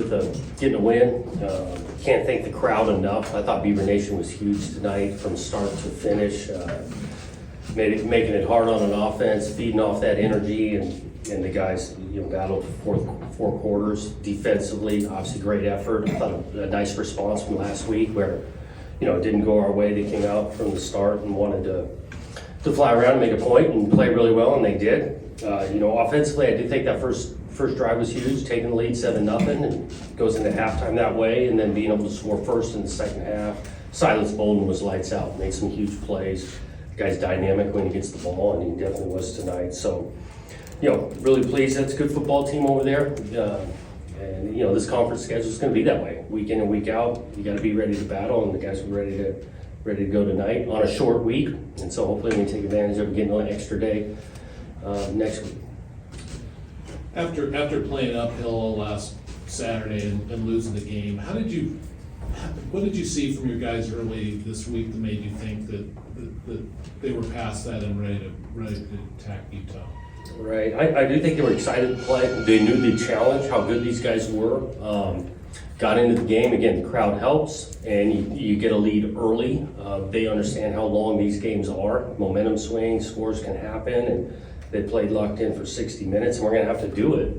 with getting a win. Can't thank the crowd enough. I thought Beaver Nation was huge tonight from start to finish. Making it hard on an offense, feeding off that energy, and the guys battled for four quarters defensively. Obviously, great effort. I thought a nice response from last week where it didn't go our way. They came out from the start and wanted to fly around and make a point and play really well, and they did. Offensively, I do think that first drive was huge, taking the lead 7-0, and goes into halftime that way, and then being able to score first in the second half. Silas Bolden was lights out, made some huge plays. The guy's dynamic when he gets the ball, and he definitely was tonight. So, really pleased. That's a good football team over there. And this conference schedule is going to be that way, week in and week out. You got to be ready to battle, and the guys are ready to go tonight on a short week. And so hopefully we can take advantage of getting an extra day next week. After playing uphill last Saturday and losing the game, what did you see from your guys early this week that made you think that they were past that and ready to attack Utah? Right, I do think they were excited to play. They knew the challenge, how good these guys were. Got into the game, again, the crowd helps, and you get a lead early. They understand how long these games are. Momentum swings, scores can happen, and they played locked in for 60 minutes, and we're gonna have to do it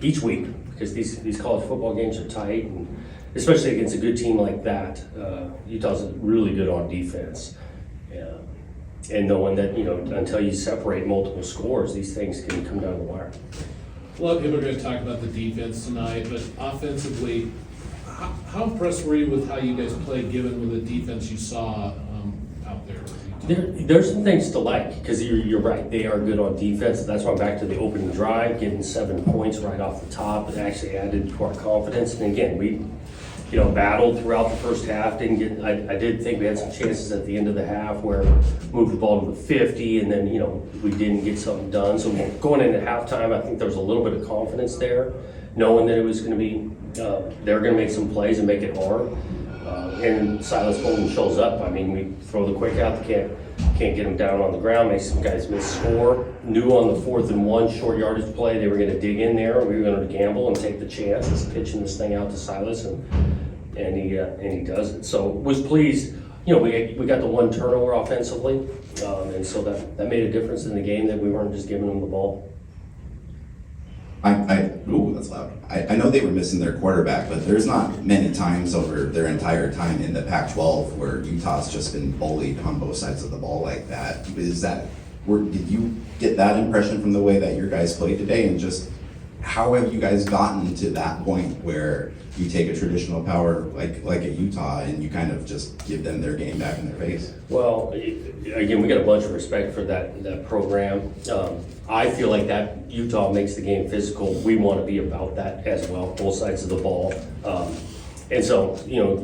each week because these college football games are tight, and especially against a good team like that. Utah's really good on defense. And knowing that, until you separate multiple scores, these things can come down the wire. A lot of people are going to talk about the defense tonight, but offensively, how impressed were you with how you guys played, given with the defense you saw out there? There's some things to like, because you're right, they are good on defense. That's why I'm back to the opening drive, getting 7 points right off the top. It actually added to our confidence. And again, we battled throughout the first half. I did think we had some chances at the end of the half where we moved the ball to the 50, and then we didn't get something done. So going into halftime, I think there was a little bit of confidence there, knowing that it was going to be they were going to make some plays and make it hard. And Silas Bolden shows up. I mean, we throw the quick out, can't get him down on the ground, make some guys miss score. Knew on the 4th and 1 short yardage play they were going to dig in there. We were going to gamble and take the chance of pitching this thing out to Silas, and he does it. So was pleased. We got the 1 turnover offensively, and so that made a difference in the game, that we weren't just giving them the ball. Ooh, that's loud. I know they were missing their quarterback, but there's not many times over their entire time in the Pac-12 where Utah's just been bullied on both sides of the ball like that. Did you get that impression from the way that your guys played today, and just how have you guys gotten to that point where you take a traditional power like at Utah and you kind of just give them their game back in their face? Well, again, we got a bunch of respect for that program. I feel like that Utah makes the game physical. We want to be about that as well, both sides of the ball. And so,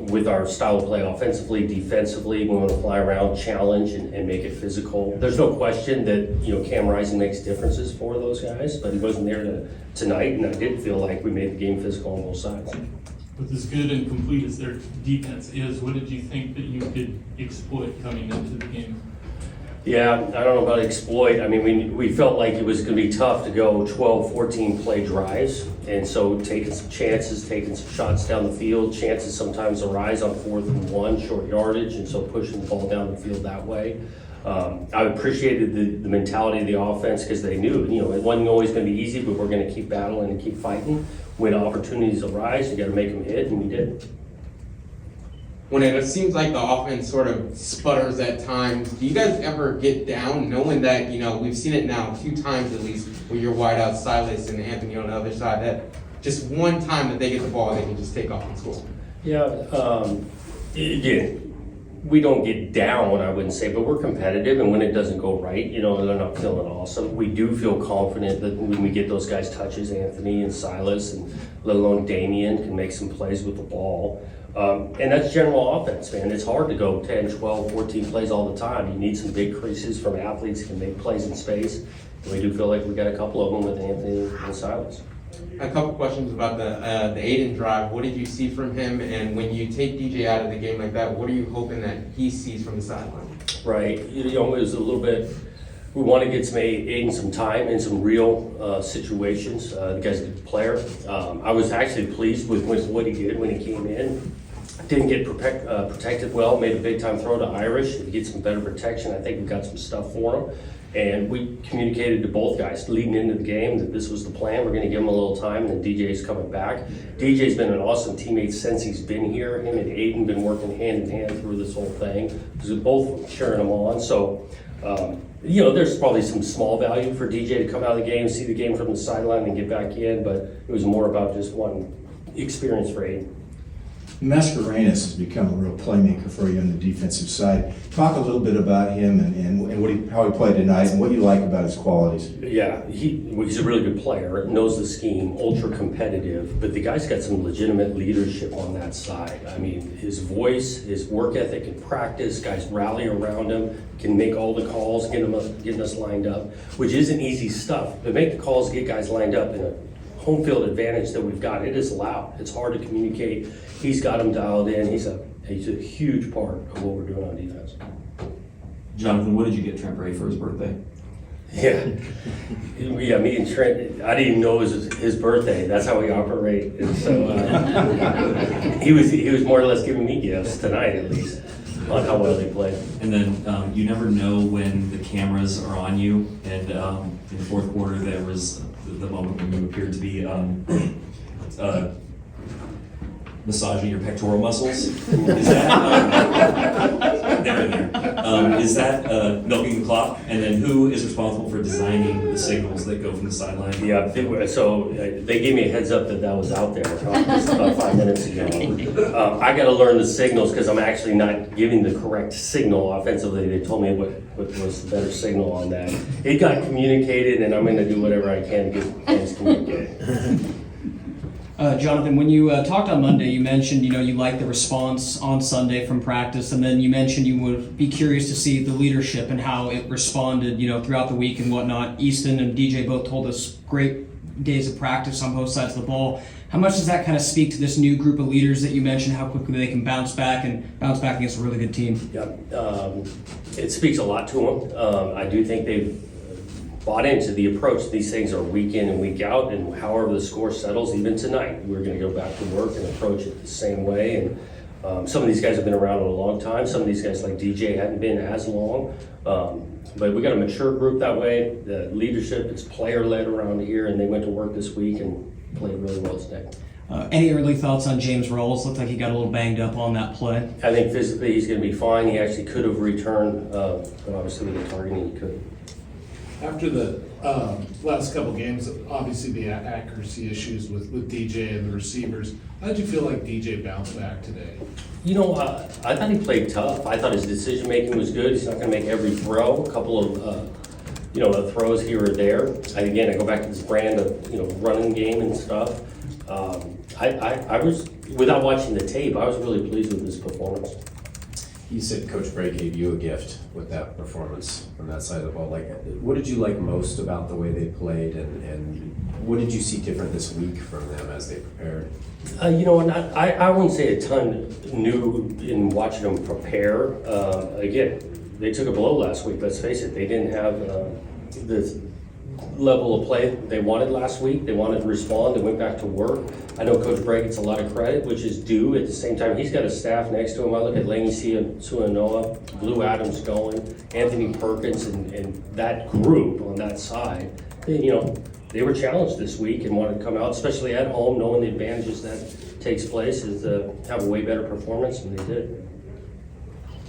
with our style of play offensively, defensively, we want to fly around, challenge, and make it physical. There's no question that, Cam Rising makes differences for those guys, but he wasn't there tonight, and I did feel like we made the game physical on both sides. With as good and complete as their defense is, what did you think that you could exploit coming into the game? Yeah, I don't know about exploit. I mean, we felt like it was going to be tough to go 12, 14 play drives. And so taking some chances, taking some shots down the field, chances sometimes arise on 4th and 1, short yardage, and so pushing the ball down the field that way. I appreciated the mentality of the offense because they knew, it wasn't always going to be easy, but we're going to keep battling and keep fighting. When opportunities arise, you got to make them hit, and we did. When it seems like the offense sort of sputters at times, do you guys ever get down knowing that, we've seen it now 2 times at least, when you're wide out Silas and Anthony on the other side, that just one time that they get the ball, they can just take off and score? Yeah, again, we don't get down, I wouldn't say, but we're competitive, and when it doesn't go right, they're not feeling awesome. We do feel confident that when we get those guys touches, Anthony and Silas, and let alone Damian can make some plays with the ball. And that's general offense, man. It's hard to go 10, 12, 14 plays all the time. You need some big creases from athletes who can make plays in space. And we do feel like we got a couple of them with Anthony and Silas. A couple questions about the Aiden drive. What did you see from him? And when you take DJ out of the game like that, what are you hoping that he sees from the sideline? Right. It was a little bit we want to get Aiden some time in some real situations. The guy's a good player. I was actually pleased with what he did when he came in. Didn't get protected well, made a big time throw to Irish. If he gets some better protection, I think we got some stuff for him. And we communicated to both guys leading into the game that this was the plan. We're gonna give him a little time, and then DJ's coming back. DJ's been an awesome teammate since he's been here. Him and Aiden been working hand in hand through this whole thing, because we're both cheering him on. So, you know, there's probably some small value for DJ to come out of the game, see the game from the sideline and get back in, but it was more about just one experience for Aiden. Mascarenas has become a real playmaker for you on the defensive side. Talk a little bit about him and how he played tonight and what you like about his qualities. Yeah, he's a really good player, knows the scheme, ultra competitive, but the guy's got some legitimate leadership on that side. I mean, his voice, his work ethic in practice, guys rally around him, can make all the calls, getting us lined up, which isn't easy stuff, but make the calls, get guys lined up in a home field advantage that we've got. It is loud. It's hard to communicate. He's got him dialed in. He's a huge part of what we're doing on defense. Jonathan, what did you get Trent Bray for his birthday? Yeah, me and Trent, I didn't even know it was his birthday. That's how we operate. And so he was more or less giving me gifts tonight, at least, on how well they played. And then you never know when the cameras are on you. And in the fourth quarter, there was the moment when you appeared to be massaging your pectoral muscles. Is that is that milking the clock? And then who is responsible for designing the signals that go from the sideline? Yeah, so they gave me a heads up that was out there just about 5 minutes ago. I got to learn the signals because I'm actually not giving the correct signal offensively. They told me what was the better signal on that. It got communicated, and I'm going to do whatever I can to get things communicated. Jonathan, when you talked on Monday, you mentioned, you liked the response on Sunday from practice, and then you mentioned you would be curious to see the leadership and how it responded, throughout the week and whatnot. Easton and DJ both told us great days of practice on both sides of the ball. How much does that kind of speak to this new group of leaders that you mentioned, how quickly they can bounce back against a really good team? Yeah, it speaks a lot to them. I do think they've bought into the approach. These things are week in and week out, and however the score settles, even tonight, we're going to go back to work and approach it the same way. And some of these guys have been around a long time. Some of these guys, like DJ, hadn't been as long. But we got a mature group that way. The leadership is player-led around here, and they went to work this week and played really well today. Any early thoughts on James Rawls? Looked like he got a little banged up on that play. I think physically he's going to be fine. He actually could have returned, but obviously with the targeting he couldn't. After the last couple games, obviously the accuracy issues with DJ and the receivers, how did you feel like DJ bounced back today? I thought he played tough. I thought his decision making was good. He's not going to make every throw. A couple of throws here or there. I go back to this brand of running game and stuff. I was, without watching the tape, I was really pleased with his performance. You said Coach Bray gave you a gift with that performance on that side of the ball. Like, what did you like most about the way they played, and what did you see different this week from them as they prepared? I wouldn't say a ton new in watching them prepare. Again, they took a blow last week. Let's face it, they didn't have the level of play they wanted last week. They wanted to respond. They went back to work. I know Coach Bray gets a lot of credit, which is due. At the same time, he's got a staff next to him. I look at Laney Suanoa, Blue Adams going, Anthony Perkins, and that group on that side. They were challenged this week and wanted to come out, especially at home, knowing the advantages that takes place, is to have a way better performance than they did.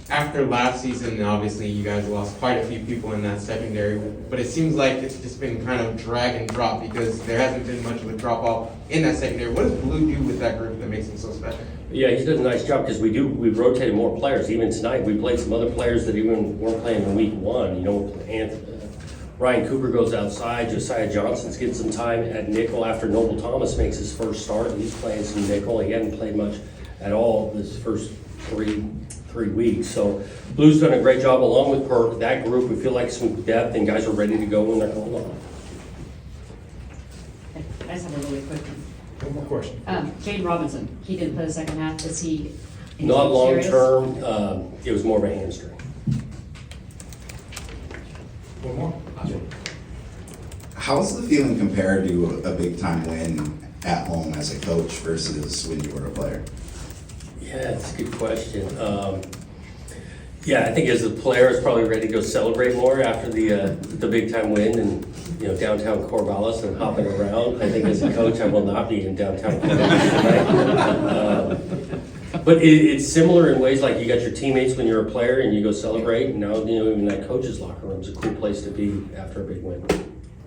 After last season, obviously you guys lost quite a few people in that secondary, but it seems like it's just been kind of drag and drop because there hasn't been much of a drop off in that secondary. What does Blue do with that group that makes them so special? Yeah, he's done a nice job because we've rotated more players. Even tonight, we played some other players that even weren't playing in week one. Ryan Cooper goes outside. Josiah Johnson's getting some time at nickel after Noble Thomas makes his first start. He's playing some nickel. He hadn't played much at all this first three weeks. So Blue's done a great job along with Perk. That group, we feel like some depth and guys are ready to go when they're called on. I just have a really quick One more question. Jade Robinson, he didn't play the second half. Is he Not long serious? term. It was more of a hamstring. One more? How's the feeling compared to a big time win at home as a coach versus when you were a player? Yeah, that's a good question. Yeah, I think as a player, I was probably ready to go celebrate more after the big time win and, downtown Corvallis and hopping around. I think as a coach, I will not be in downtown Corvallis tonight. But it's similar in ways like you got your teammates when you're a player and you go celebrate, and now, even that coach's locker room is a cool place to be after a big win.